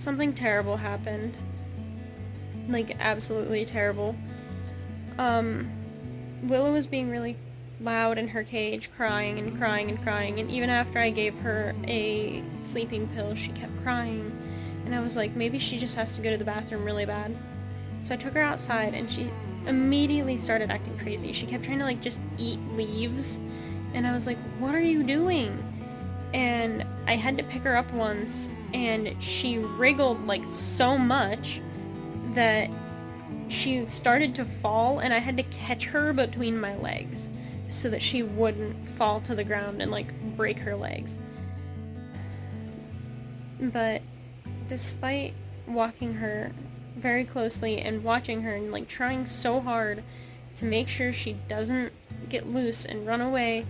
something terrible happened. Like, absolutely terrible. Willow was being really loud in her cage, crying and crying and crying, and even after I gave her a sleeping pill, she kept crying, and I was like, maybe she just has to go to the bathroom really bad. So I took her outside, and she immediately started acting crazy. She kept trying to, like, just eat leaves, and I was like, what are you doing? And I had to pick her up once, and she wriggled, like, so much that she started to fall, and I had to catch her between my legs so that she wouldn't fall to the ground and, like, break her legs. But despite walking her very closely and watching her and, like, trying so hard to make sure she doesn't get loose and run away,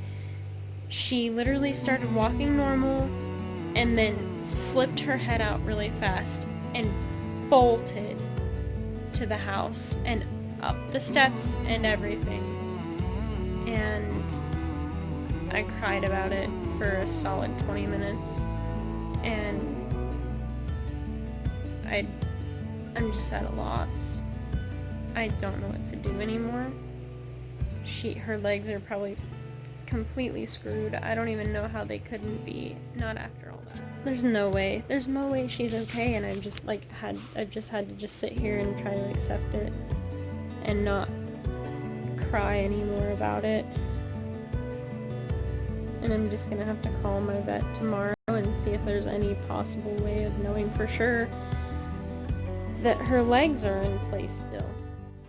she literally started walking normal and then slipped her head out really fast and bolted to the house and up the steps and everything. And I cried about it for a solid 20 minutes. And I'm just at a loss. I don't know what to do anymore. Her legs are probably completely screwed. I don't even know how they couldn't be, not after all that. There's no way she's okay, and I've just had to just sit here and try to accept it and not cry anymore about it. And I'm just gonna have to call my vet tomorrow and see if there's any possible way of knowing for sure that her legs are in place still.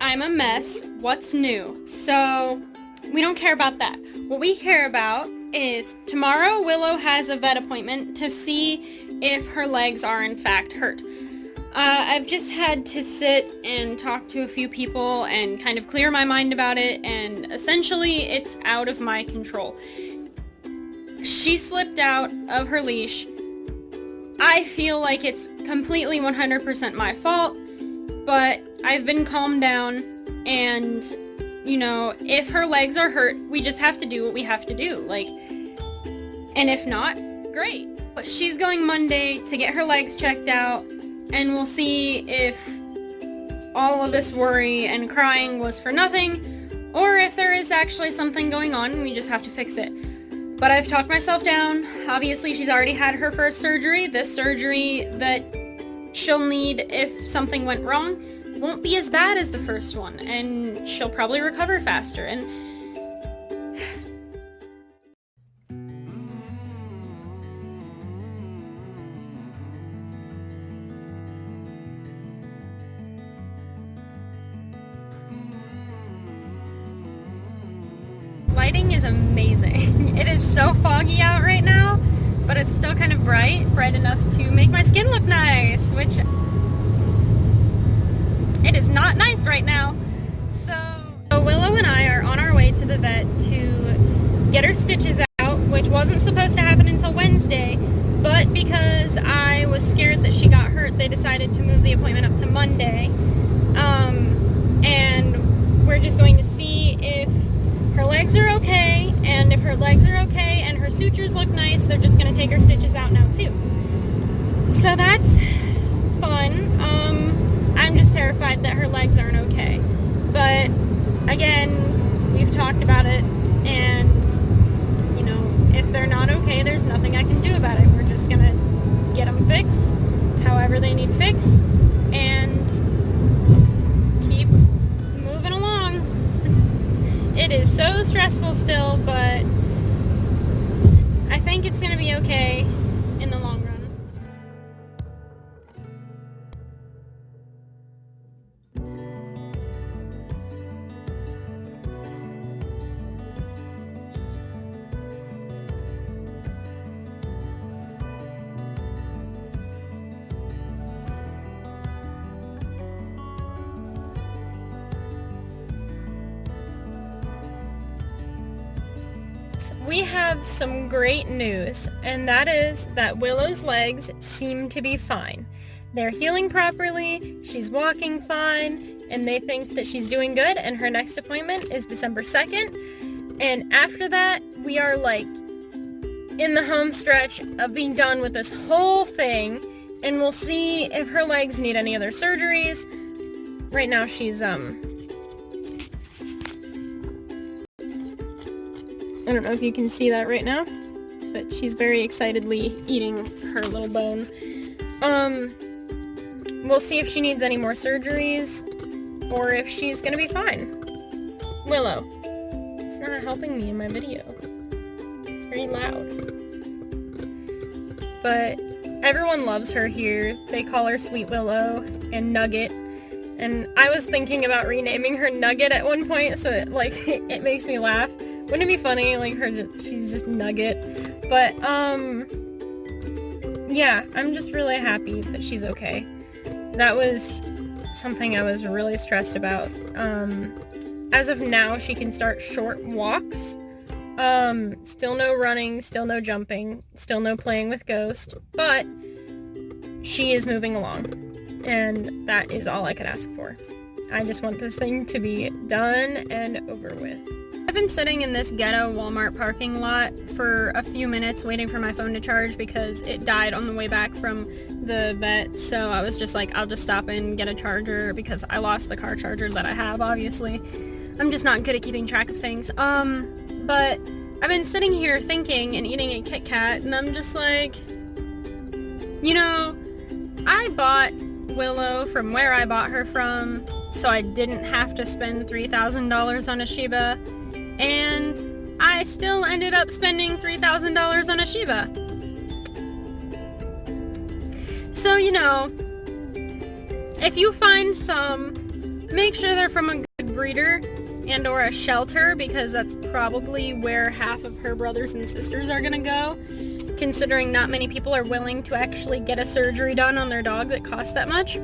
I'm a mess. What's new? So, we don't care about that. What we care about is tomorrow Willow has a vet appointment to see if her legs are in fact hurt. I've just had to sit and talk to a few people and kind of clear my mind about it, and essentially it's out of my control. She slipped out of her leash. I feel like it's completely 100% my fault, but I've been calmed down, and, you know, if her legs are hurt, we just have to do what we have to do, like, and if not, great. But she's going Monday to get her legs checked out, and we'll see if all of this worry and crying was for nothing, or if there is actually something going on and we just have to fix it. But I've talked myself down. Obviously, she's already had her first surgery. This surgery that she'll need if something went wrong won't be as bad as the first one, and she'll probably recover faster. And lighting is amazing. It is so foggy out right now, but it's still kind of bright enough to make my skin look nice, which it is not nice right now. So Willow and I are on our way to the vet to get her stitches out, which wasn't supposed to happen until Wednesday, but because I was scared that she got hurt, they decided to move the appointment up to Monday. And we're just going to see if her legs are okay, and if her legs are okay and her sutures look nice, they're just going to take her stitches out now too. So that's fun. I'm just terrified that her legs aren't okay. But again, we've talked about it, and you know, if they're not okay, there's nothing I can do about it. We're just going to get them fixed however they need fixed and keep moving along. It is so stressful still, but I think it's going to be okay in the long run. We have some great news, and that is that Willow's legs seem to be fine. They're healing properly, she's walking fine, and they think that she's doing good, and her next appointment is December 2nd. And after that, we are like in the home stretch of being done with this whole thing, And we'll see if her legs need any other surgeries. Right now she's, I don't know if you can see that right now, but she's very excitedly eating her little bone. We'll see if she needs any more surgeries, or if she's gonna be fine. Willow. It's not helping me in my video. It's very loud. But everyone loves her here. They call her Sweet Willow and Nugget. And I was thinking about renaming her Nugget at one point, so it, like, it makes me laugh. Wouldn't it be funny, like, she's just Nugget? But, yeah, I'm just really happy that she's okay. That was something I was really stressed about. As of now, she can start short walks. Still no running, still no jumping, still no playing with Ghost, but she is moving along, and that is all I could ask for. I just want this thing to be done and over with. I've been sitting in this ghetto Walmart parking lot for a few minutes waiting for my phone to charge because it died on the way back from the vet, so I was just like, I'll just stop and get a charger because I lost the car charger that I have, obviously. I'm just not good at keeping track of things. But I've been sitting here thinking and eating a Kit Kat, and I'm just like, you know, I bought Willow from where I bought her from, so I didn't have to spend $3,000 on a Shiba, and I still ended up spending $3,000 on a Shiba. So, you know, if you find some, make sure they're from a good breeder and or a shelter, because that's probably where half of her brothers and sisters are gonna go, considering not many people are willing to actually get a surgery done on their dog that costs that much.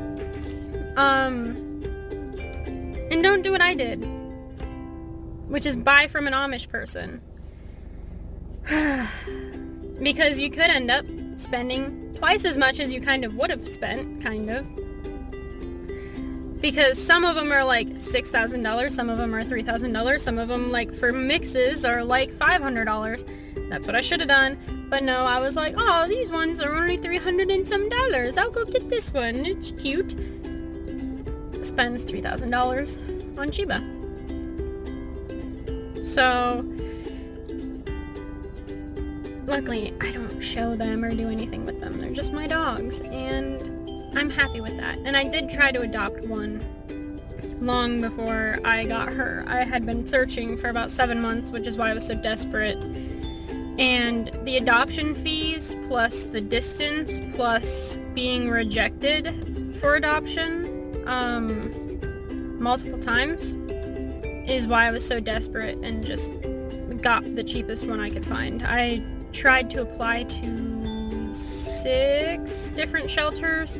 And don't do what I did, which is buy from an Amish person. Because you could end up spending twice as much as you kind of would have spent, kind of. Because some of them are like $6,000, some of them are $3,000, some of them, like, for mixes are like $500. That's what I should have done. But no, I was like, oh, these ones are only $300 and some dollars. I'll go get this one. It's cute. Spends $3,000 on Shiba. So, luckily, I don't show them or do anything with them. They're just my dogs, and I'm happy with that. And I did try to adopt one long before I got her. I had been searching for about 7 months, which is why I was so desperate. And the adoption fees, plus the distance, plus being rejected for adoption multiple times, is why I was so desperate and just got the cheapest one I could find. I tried to apply to 6 different shelters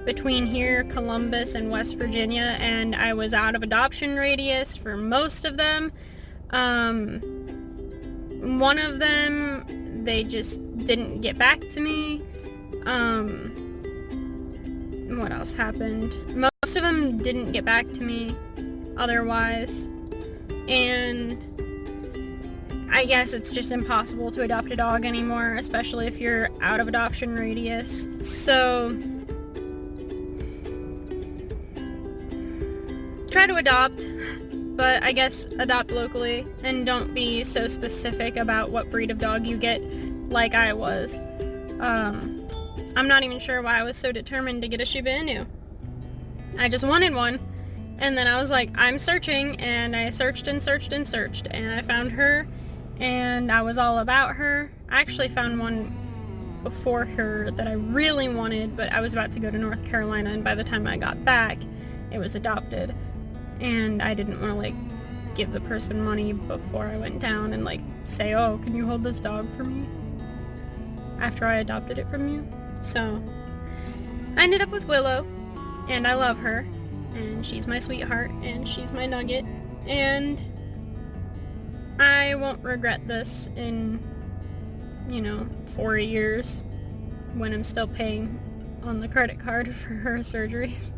between here, Columbus, and West Virginia, and I was out of adoption radius for most of them. One of them, they just didn't get back to me. What else happened? Most of them didn't get back to me otherwise, and I guess it's just impossible to adopt a dog anymore, especially if you're out of adoption radius. So try to adopt, but I guess adopt locally and don't be so specific about what breed of dog you get like I was. I'm not even sure why I was so determined to get a Shiba Inu. I just wanted one, and then I was like, I'm searching, and I searched and searched and searched, and I found her, and I was all about her. I actually found one before her that I really wanted, but I was about to go to North Carolina, and by the time I got back, it was adopted. And I didn't want to, like, give the person money before I went down and, like, say, oh, can you hold this dog for me after I adopted it from you? So I ended up with Willow, and I love her, and she's my sweetheart, and she's my nugget, and I won't regret this in, 4 years when I'm still paying on the credit card for her surgeries.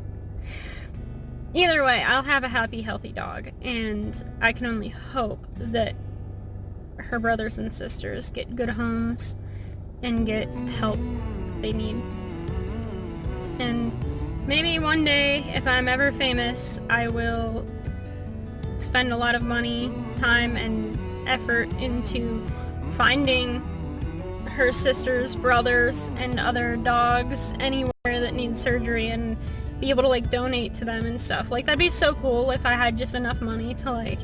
Either way, I'll have a happy, healthy dog, and I can only hope that her brothers and sisters get good homes and get help they need. And maybe one day, if I'm ever famous, I will spend a lot of money, time, and effort into finding her sisters, brothers, and other dogs anywhere that need surgery and be able to like donate to them and stuff. Like that'd be so cool if I had just enough money to like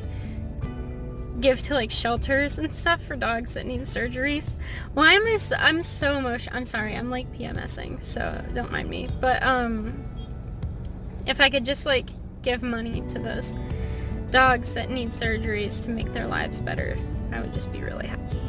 give to like shelters and stuff for dogs that need surgeries. Why am I'm so emotional. I'm sorry, I'm like PMSing, so don't mind me. But if I could just like give money to those dogs that need surgeries to make their lives better, I would just be really happy.